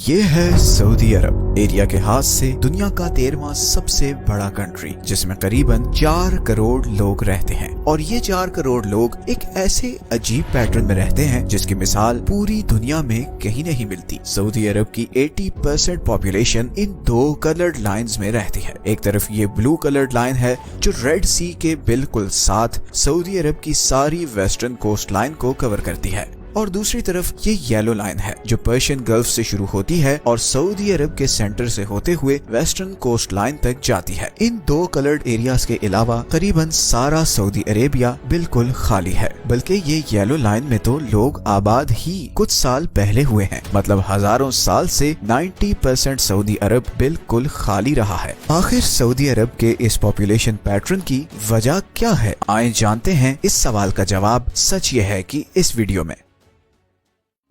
یہ ہے سعودی عرب، ایریا کے ہاتھ سے دنیا کا 13واں سب سے بڑا کنٹری، جس میں قریباً 4 کروڑ لوگ رہتے ہیں۔ اور یہ 4 کروڑ لوگ ایک ایسے عجیب پیٹرن میں رہتے ہیں جس کی مثال پوری دنیا میں کہیں نہیں ملتی۔ سعودی عرب کی 80% پاپولیشن ان 2 کلرڈ لائنز میں رہتی ہے۔ ایک طرف یہ بلو کلرڈ لائن ہے جو ریڈ سی کے بالکل ساتھ سعودی عرب کی ساری ویسٹرن کوسٹ لائن کو کور کرتی ہے، اور دوسری طرف یہ یلو لائن ہے جو پرشین گلف سے شروع ہوتی ہے اور سعودی عرب کے سینٹر سے ہوتے ہوئے ویسٹرن کوسٹ لائن تک جاتی ہے۔ ان 2 کلرڈ ایریاز کے علاوہ قریباً سارا سعودی عربیہ بالکل خالی ہے، بلکہ یہ یلو لائن میں تو لوگ آباد ہی کچھ سال پہلے ہوئے ہیں، مطلب ہزاروں سال سے 90% سعودی عرب بالکل خالی رہا ہے۔ آخر سعودی عرب کے اس پاپولیشن پیٹرن کی وجہ کیا ہے؟ آئیں جانتے ہیں اس سوال کا جواب۔ سچ یہ ہے کہ اس ویڈیو میں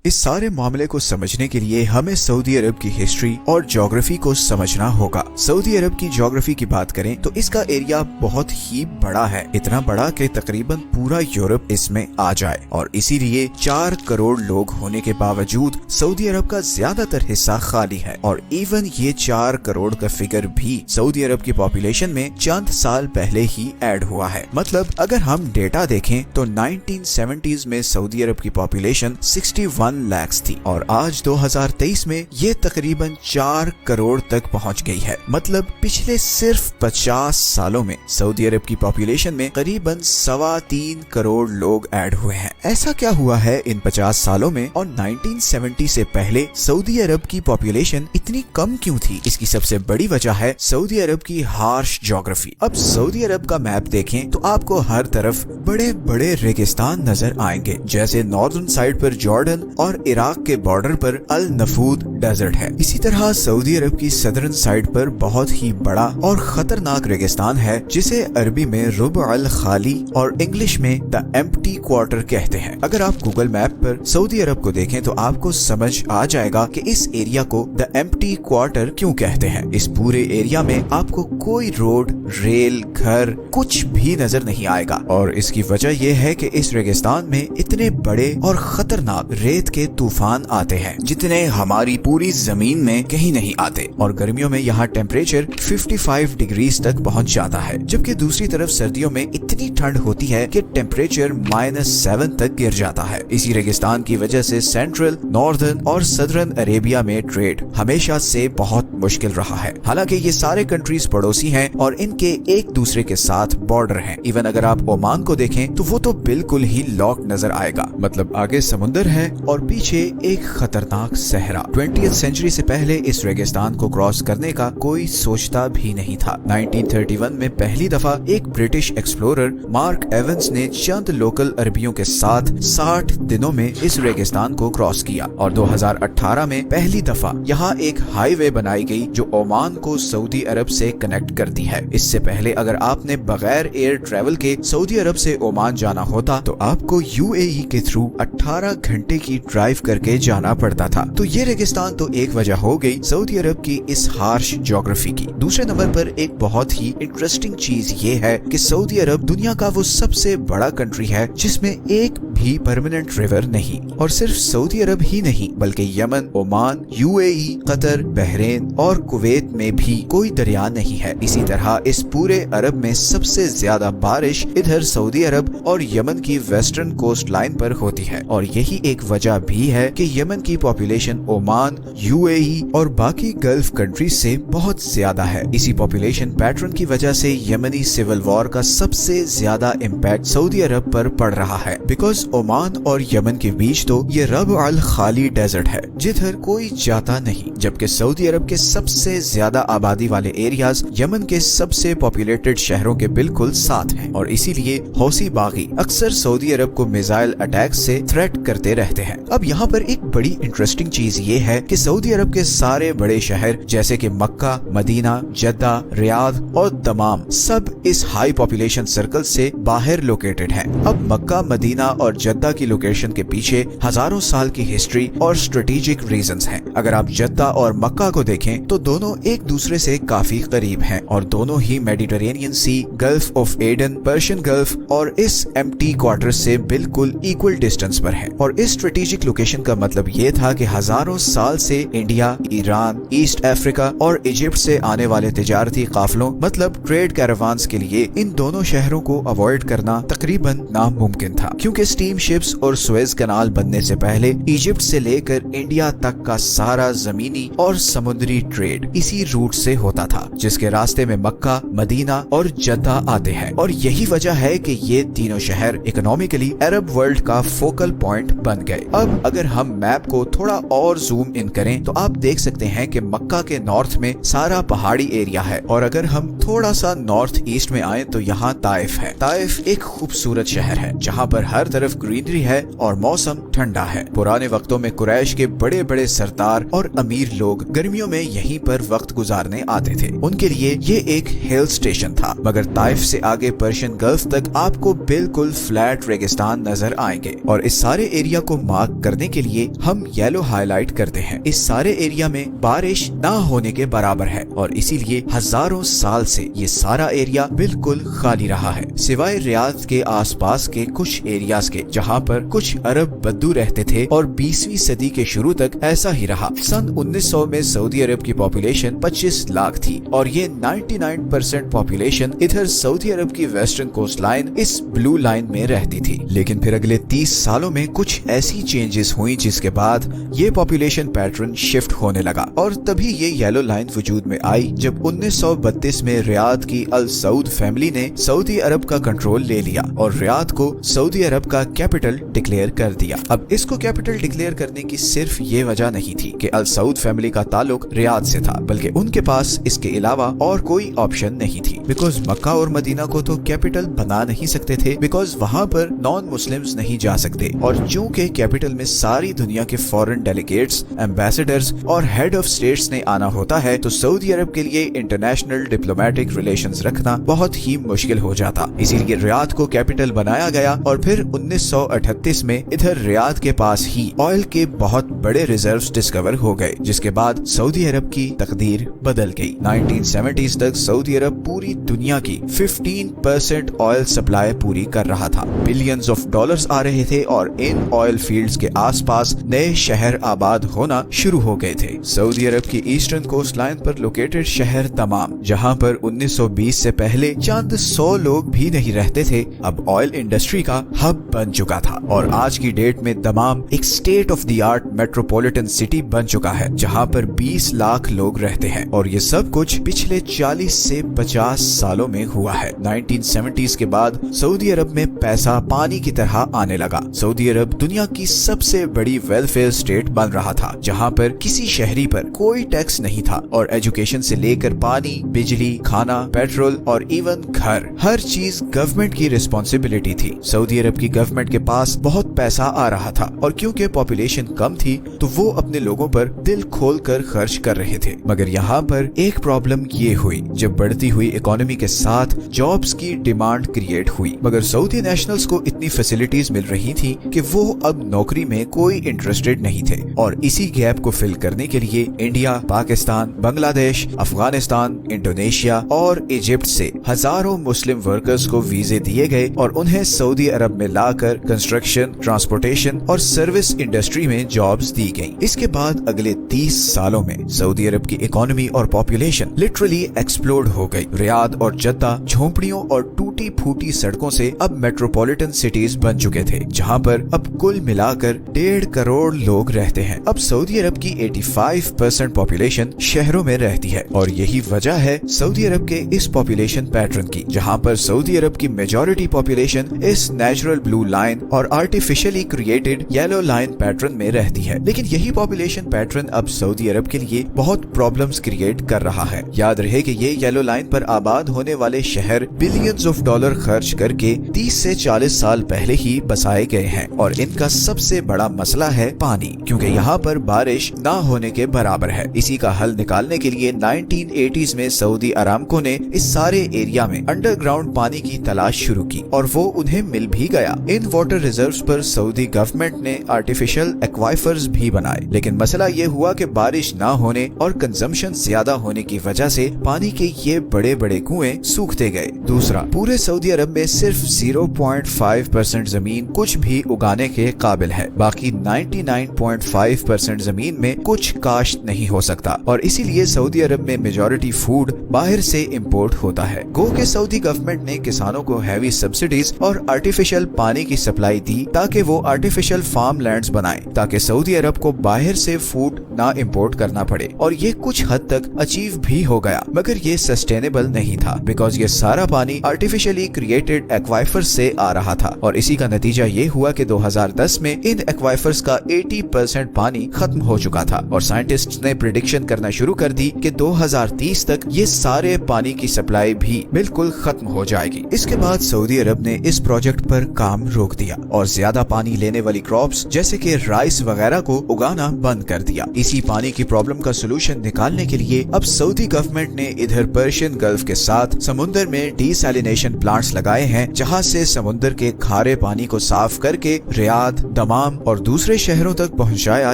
اس سارے معاملے کو سمجھنے کے لیے ہمیں سعودی عرب کی ہسٹری اور جغرافی کو سمجھنا ہوگا۔ سعودی عرب کی جغرافی کی بات کریں تو اس کا ایریا بہت ہی بڑا ہے، اتنا بڑا کہ تقریباً پورا یورپ اس میں آ جائے، اور اسی لیے 4 کروڑ لوگ ہونے کے باوجود سعودی عرب کا زیادہ تر حصہ خالی ہے، اور ایون یہ 4 کروڑ کا فگر بھی سعودی عرب کی پاپولیشن میں چند سال پہلے ہی ایڈ ہوا ہے۔ مطلب اگر ہم ڈیٹا دیکھیں تو 1970s میں سعودی عرب کی پاپولیشن 61 لاکھ تھی، اور آج 2023 میں یہ تقریباً 4 کروڑ تک پہنچ گئی ہے۔ مطلب پچھلے صرف 50 سالوں میں سعودی عرب کی پاپولیشن میں قریباً 3.25 کروڑ لوگ ایڈ ہوئے ہیں۔ ایسا کیا ہوا ہے ان 50 سالوں میں، اور 1970 سے پہلے سعودی عرب کی پاپولیشن اتنی کم کیوں تھی؟ اس کی سب سے بڑی وجہ ہے سعودی عرب کی ہارش جغرافی۔ اب سعودی عرب کا میپ دیکھیں تو آپ کو ہر طرف بڑے بڑے ریگستان نظر آئیں گے، جیسے ناردرن سائڈ پر جارڈن اور عراق کے بارڈر پر النفود ڈیزرٹ ہے۔ اسی طرح سعودی عرب کی صدرن سائڈ پر بہت ہی بڑا اور خطرناک ریگستان ہے جسے عربی میں ربع الخالی اور انگلش میں دا ایمپٹی کوارٹر کہتے ہیں۔ اگر آپ گوگل میپ پر سعودی عرب کو دیکھیں تو آپ کو سمجھ آ جائے گا کہ اس ایریا کو دا ایمپٹی کوارٹر کیوں کہتے ہیں۔ اس پورے ایریا میں آپ کو کوئی روڈ، ریل، گھر کچھ بھی نظر نہیں آئے گا، اور اس کی وجہ یہ ہے کہ اس ریگستان میں اتنے بڑے اور خطرناک ریت کے طوفان آتے ہیں جتنے ہماری پوری زمین میں کہیں نہیں آتے، اور گرمیوں میں یہاں ٹیمپریچر 55 ڈگریز تک پہنچ جاتا ہے، جبکہ دوسری طرف سردیوں میں اتنی ٹھنڈ ہوتی ہے کہ ٹیمپریچر -7 تک گر جاتا ہے۔ اسی ریگستان کی وجہ سے سینٹرل، ناردرن اور صدرن عربیہ میں ٹریڈ ہمیشہ سے بہت مشکل رہا ہے۔ حالانکہ یہ سارے کنٹریز پڑوسی ہیں اور ان کے ایک دوسرے کے ساتھ بارڈر ہیں۔ ایون اگر آپ عمان کو دیکھیں تو وہ تو بالکل ہی لاک نظر آئے گا، مطلب آگے سمندر ہے اور پیچھے ایک خطرناک صحرا۔ 20th سینچری سے پہلے اس ریگستان کو کراس کرنے کا کوئی سوچتا بھی نہیں تھا۔ 1931 میں پہلی دفعہ ایک برٹش ایکسپلورر مارک ایونز نے چند لوکل عربیوں کے ساتھ 60 دنوں میں اس ریگستان کو کراس کیا، اور 2018 میں پہلی دفعہ یہاں ایک ہائی وے بنائی گئی جو عمان کو سعودی عرب سے کنیکٹ کرتی ہے۔ اس سے پہلے اگر آپ نے بغیر ایئر ٹریول کے سعودی عرب سے عمان جانا ہوتا تو آپ کو UAE کے تھرو 18 گھنٹے کی ڈرائیو کر کے جانا پڑتا تھا۔ تو یہ ریگستان تو ایک وجہ ہو گئی سعودی عرب کی اس ہارش جغرافی کی۔ دوسرے نمبر پر ایک بہت ہی انٹرسٹنگ چیز یہ ہے کہ سعودی عرب دنیا کا وہ سب سے بڑا کنٹری ہے جس میں ایک بھی پرماننٹ ریور نہیں، اور صرف سعودی عرب ہی نہیں بلکہ یمن، عمان، UAE، قطر، بحرین اور کویت میں بھی کوئی دریا نہیں ہے۔ اسی طرح اس پورے عرب میں سب سے زیادہ بارش ادھر سعودی عرب اور یمن کی ویسٹرن کوسٹ لائن پر ہوتی ہے، اور یہی ایک وجہ بھی ہے کہ یمن کی پاپولیشن عمان، UAE اور باقی گلف کنٹریز سے بہت زیادہ ہے۔ اسی پاپولیشن پیٹرن کی وجہ سے یمنی سول وار کا سب سے زیادہ امپیکٹ سعودی عرب پر پڑ رہا ہے، بیکاز عمان اور یمن کے بیچ تو یہ ربع الخالی ڈیزرٹ ہے جدھر کوئی جاتا نہیں، جبکہ سعودی عرب کے سب سے زیادہ آبادی والے ایریاز یمن کے سب سے پاپولیٹڈ شہروں کے بالکل ساتھ ہیں، اور اسی لیے حوثی باغی اکثر سعودی عرب کو میزائل اٹیک سے تھریٹ کرتے رہتے ہیں۔ اب یہاں پر ایک بڑی انٹرسٹنگ چیز یہ ہے کہ سعودی عرب کے سارے بڑے شہر جیسے کہ مکہ، مدینہ، جدہ، ریاض اور دمام سب اس ہائی پاپولیشن سرکل سے باہر لوکیٹڈ ہیں۔ اب مکہ، مدینہ اور और जद्दा की लोकेशन के पीछे हजारों साल की हिस्ट्री और स्ट्रेटेजिक रीजंस हैं। अगर आप जद्दा और मक्का को देखें तो दोनों एक दूसरे से काफी करीब हैं और दोनों ही Mediterranean sea, gulf of Aden, Persian gulf और इस एम्प्टी क्वार्टर से बिल्कुल इक्वल डिस्टेंस पर हैं। और इस स्ट्रेटेजिक लोकेशन का मतलब ये था कि हजारों साल से इंडिया, ईरान, ईस्ट अफ्रीका और इजिप्ट से आने वाले तिजारती काफलों मतलब ट्रेड कैरावान्स के लिए इन दोनों शहरों को अवॉइड करना तकरीबन नामुमकिन था, क्योंकि स्टीम शिप्स और सुएज कनाल बनने से पहले इजिप्ट से लेकर इंडिया तक का सारा जमीनी और समुद्री ट्रेड इसी रूट से होता था, जिसके रास्ते में मक्का, मदीना और जद्दा आते हैं। और यही वजह है कि ये तीनों शहर इकोनॉमिकली अरब वर्ल्ड का फोकल पॉइंट बन गए। अब अगर हम मैप को थोड़ा और जूम इन करें तो आप देख सकते हैं कि मक्का के नॉर्थ में सारा पहाड़ी एरिया है और अगर हम थोड़ा सा नॉर्थ ईस्ट में आए तो यहाँ ताइफ है। ताइफ एक खूबसूरत शहर है जहाँ पर हर तरफ ग्रीनरी है और मौसम ठंडा है। पुराने वक्तों में कुरैश के बड़े बड़े सरदार और अमीर लोग गर्मियों में यहीं पर वक्त गुजारने आते थे। उनके लिए ये एक हिल स्टेशन था। मगर ताइफ से आगे पर्शियन गल्फ तक आपको बिल्कुल फ्लैट रेगिस्तान नजर आएंगे और इस सारे एरिया को मार्क करने के लिए हम येलो हाईलाइट करते हैं। इस सारे एरिया में बारिश ना होने के बराबर है और इसीलिए हजारों साल से ये सारा एरिया बिल्कुल खाली रहा है, सिवाय रियाद के आसपास के कुछ एरियाज के जहाँ पर कुछ अरब बद्दू रहते थे और 20वीं सदी के शुरू तक ऐसा ही रहा। सन 1900 में सऊदी अरब की पॉपुलेशन 25 लाख थी और ये 99% पॉपुलेशन इधर सऊदी अरब की वेस्टर्न कोस्ट लाइन इस ब्लू लाइन में रहती थी। लेकिन फिर अगले 30 सालों में कुछ ऐसी चेंजेस हुई जिसके बाद ये पॉपुलेशन पैटर्न शिफ्ट होने लगा और तभी ये येलो लाइन वजूद में आई जब 1932 में रियाद की अल सऊद फैमिली ने सऊदी अरब का कंट्रोल ले लिया और रियाद को सऊदी अरब का कैपिटल डिक्लेयर कर दिया। अब इसको कैपिटल डिक्लेयर करने की सिर्फ ये वजह नहीं थी कि अल सऊद फैमिली का ताल्लुक रियाद से था, बल्कि उनके पास इसके अलावा और कोई ऑप्शन नहीं थी। बिकॉज मक्का और मदीना को तो कैपिटल बना नहीं सकते थे, बिकॉज वहाँ पर नॉन मुस्लिम्स नहीं जा सकते और चूंकि कैपिटल में सारी दुनिया के फॉरेन डेलीगेट्स, एम्बेसडर्स और हेड ऑफ स्टेट्स ने आना होता है तो सऊदी अरब के लिए इंटरनेशनल डिप्लोमेटिक रिलेशंस रखना बहुत ही मुश्किल हो जाता। इसीलिए रियाद को कैपिटल बनाया गया और फिर 1938 में इधर रियाद के पास ही ऑयल के बहुत बड़े रिजर्व्स डिस्कवर हो गए, जिसके बाद सऊदी अरब की तकदीर बदल गई। 1970s तक सऊदी अरब पूरी दुनिया की 15% ऑयल सप्लाई पूरी कर रहा था। बिलियंस ऑफ डॉलर्स आ रहे थे और इन ऑयल फील्ड्स के आसपास नए शहर आबाद होना शुरू हो गए थे। सऊदी अरब की ईस्टर्न कोस्ट लाइन पर लोकेटेड शहर दमाम, जहां पर 1920 से पहले चंद 100 लोग भी नहीं रहते थे, अब ऑयल इंडस्ट्री का हब बन चुका था और आज की डेट में दमाम एक state of the art metropolitan city बन चुका है जहां पर 20 लाख लोग रहते हैं और ये सब कुछ पिछले 40 से 50 सालों में हुआ है। 1970s के बाद सऊदी अरब में पैसा पानी की तरह आने लगा। सऊदी अरब दुनिया की सबसे बड़ी वेलफेयर स्टेट बन रहा था जहां पर किसी शहरी पर कोई टैक्स नहीं था और एजुकेशन से लेकर पानी, बिजली, खाना, पेट्रोल और इवन घर, हर चीज गवर्नमेंट की रिस्पॉन्सिबिलिटी थी। सऊदी अरब की गवर्नमेंट के पास बहुत पैसा आ रहा था और क्योंकि पॉपुलेशन कम थी तो वो अपने लोगों पर दिल खोल कर खर्च कर रहे थे। मगर यहाँ पर एक प्रॉब्लम ये हुई, जब बढ़ती हुई इकोनॉमी के साथ जॉब्स की डिमांड क्रिएट हुई, मगर सऊदी नेशनल्स को इतनी फैसिलिटीज मिल रही थी कि वो अब नौकरी में कोई इंटरेस्टेड नहीं थे और इसी गैप को फिल करने के लिए इंडिया, पाकिस्तान, बांग्लादेश, अफगानिस्तान, इंडोनेशिया और इजिप्ट से हजारों मुस्लिम वर्कर्स को वीजे दिए गए और उन्हें सऊदी अरब में लाकर कंस्ट्रक्शन, ट्रांसपोर्टेशन और सर्विस इंडस्ट्री में जॉब्स दी गई। इसके बाद अगले 30 सालों में सऊदी अरब की इकोनॉमी और पॉपुलेशन लिटरली एक्सप्लोड हो गई। रियाद और जद्दा झोंपड़ियों और टूटी फूटी सड़कों से अब मेट्रोपॉलिटन सिटीज बन चुके थे जहां पर अब कुल मिलाकर 1.5 करोड़ लोग रहते हैं। अब सऊदी अरब की 85% पॉपुलेशन शहरों में रहती है और यही वजह है सऊदी अरब के इस पॉपुलेशन पैटर्न की, जहां पर सऊदी अरब की मेजॉरिटी पॉपुलेशन इस नेचुरल ब्लू लाइन और artificially created yellow line pattern में रहती है। लेकिन यही पॉपुलेशन पैटर्न अब सऊदी अरब के लिए बहुत प्रॉब्लम्स क्रिएट कर रहा है। याद रहे कि ये येलो लाइन पर आबाद होने वाले शहर बिलियंस ऑफ डॉलर खर्च करके 30 से 40 साल पहले ही बसाए गए हैं और इनका सबसे बड़ा मसला है पानी, क्योंकि यहाँ पर बारिश ना होने के बराबर है। इसी का हल निकालने के लिए 1980s में सऊदी अरामको ने इस सारे एरिया में अंडरग्राउंड पानी की तलाश शुरू की और वो उन्हें मिल भी गया। इन इन वाटर रिजर्व्स पर सऊदी गवर्नमेंट ने आर्टिफिशियल एक्वाइफर्स भी बनाए, लेकिन मसला ये हुआ कि बारिश ना होने और कंजम्पशन ज्यादा होने की वजह से पानी के ये बड़े बड़े कुएं सूखते गए। दूसरा, पूरे सऊदी अरब में सिर्फ 0.5% जमीन कुछ भी उगाने के काबिल है, बाकी 99.5% जमीन में कुछ काश्त नहीं हो सकता और इसीलिए सऊदी अरब में मेजॉरिटी फूड बाहर से इंपोर्ट होता है। गो के सऊदी गवर्नमेंट ने किसानों को हैवी सब्सिडीज और आर्टिफिशियल पानी की सप्लाई दी ताकि वो आर्टिफिशियल फार्म लैंड्स बनाएं, ताकि सऊदी अरब को बाहर से फूड ना इंपोर्ट करना पड़े, और ये कुछ हद तक अचीव भी हो गया, मगर ये सस्टेनेबल नहीं था बिकॉज ये सारा पानी आर्टिफिशियली क्रिएटेड एक्वाइफर्स से आ रहा था और इसी का नतीजा ये हुआ कि 2010 में इन एक्वाइफर्स का 80% पानी खत्म हो चुका था और साइंटिस्ट्स ने प्रिडिक्शन करना शुरू कर दी कि 2030 तक ये सारे पानी की सप्लाई भी बिल्कुल खत्म हो जाएगी। इसके बाद सऊदी अरब ने इस प्रोजेक्ट पर काम रोक दिया और ज्यादा पानी लेने वाली क्रॉप्स जैसे कि राइस वगैरह को उगाना बंद कर दिया। इसी पानी की प्रॉब्लम का सोल्यूशन निकालने के लिए अब सऊदी गवर्नमेंट ने इधर पर्शियन गल्फ के साथ समुद्र में डीसैलिनेशन प्लांट्स लगाए हैं, जहां से समुद्र के खारे पानी को साफ करके रियाद, दमाम और दूसरे शहरों तक पहुंचाया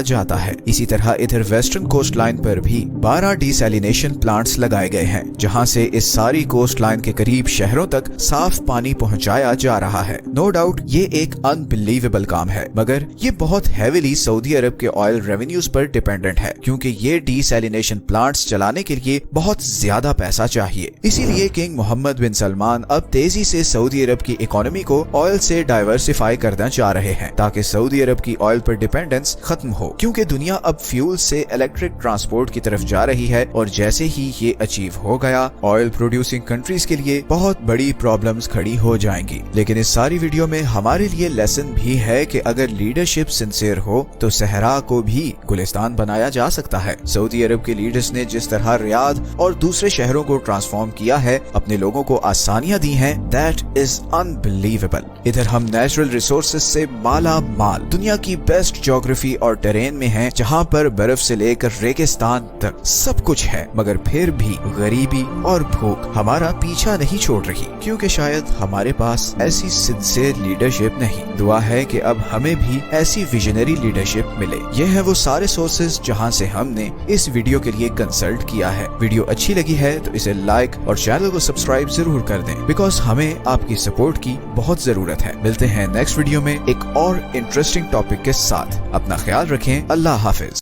जाता है। इसी तरह इधर वेस्टर्न कोस्ट लाइन पर भी 12 डीसैलिनेशन प्लांट्स लगाए गए हैं, जहां से इस सारी कोस्ट लाइन के करीब शहरों तक साफ पानी पहुंचाया जा रहा है। नो डाउट ये एक अनबिलीवेबल काम है, मगर ये बहुत हेविली सऊदी अरब के ऑयल रेवेन्यूज पर डिपेंडेंट है, क्योंकि ये डीसैलिनेशन प्लांट्स चलाने के लिए बहुत ज्यादा पैसा चाहिए। इसीलिए किंग मोहम्मद बिन सलमान अब तेजी से सऊदी अरब की इकोनॉमी को ऑयल से डाइवर्सिफाई करना चाह रहे हैं, ताकि सऊदी अरब की ऑयल पर डिपेंडेंस खत्म हो, क्योंकि दुनिया अब फ्यूल से इलेक्ट्रिक ट्रांसपोर्ट की तरफ जा रही है और जैसे ही ये अचीव हो गया, ऑयल प्रोड्यूसिंग कंट्रीज के लिए बहुत बड़ी प्रॉब्लम्स खड़ी हो जाएंगी। लेकिन इस सारी वीडियो में हमारे लिए लेसन भी है कि अगर लीडरशिप सिंसियर हो तो सहरा को भी गुलिस्तान बनाया जा सकता है। सऊदी अरब के लीडर्स ने जिस तरह रियाद और दूसरे शहरों को ट्रांसफॉर्म किया है, अपने लोगों को आसानियां दी हैं, दैट इज अनबिलीवेबल। इधर हम नेचुरल रिसोर्सेज से माला माल, दुनिया की बेस्ट ज्योग्राफी और टेरेन में हैं, जहां पर बर्फ से लेकर रेगिस्तान तक सब कुछ है, मगर फिर भी गरीबी और भूख हमारा पीछा नहीं छोड़ रही, क्योंकि शायद हमारे पास ऐसी सिंसियर लीडरशिप नहीं। दुआ है कि अब हमें भी ऐसी विजनरी लीडरशिप मिले। ये है वो सारे सोर्सेज जहां से हमने इस वीडियो के लिए कंसल्ट किया है। वीडियो अच्छी लगी है तो इसे लाइक और चैनल को सब्सक्राइब जरूर कर दें, बिकॉज हमें आपकी सपोर्ट की बहुत जरूरत है। मिलते हैं नेक्स्ट वीडियो में एक और इंटरेस्टिंग टॉपिक के साथ। अपना ख्याल रखें। अल्लाह हाफिज।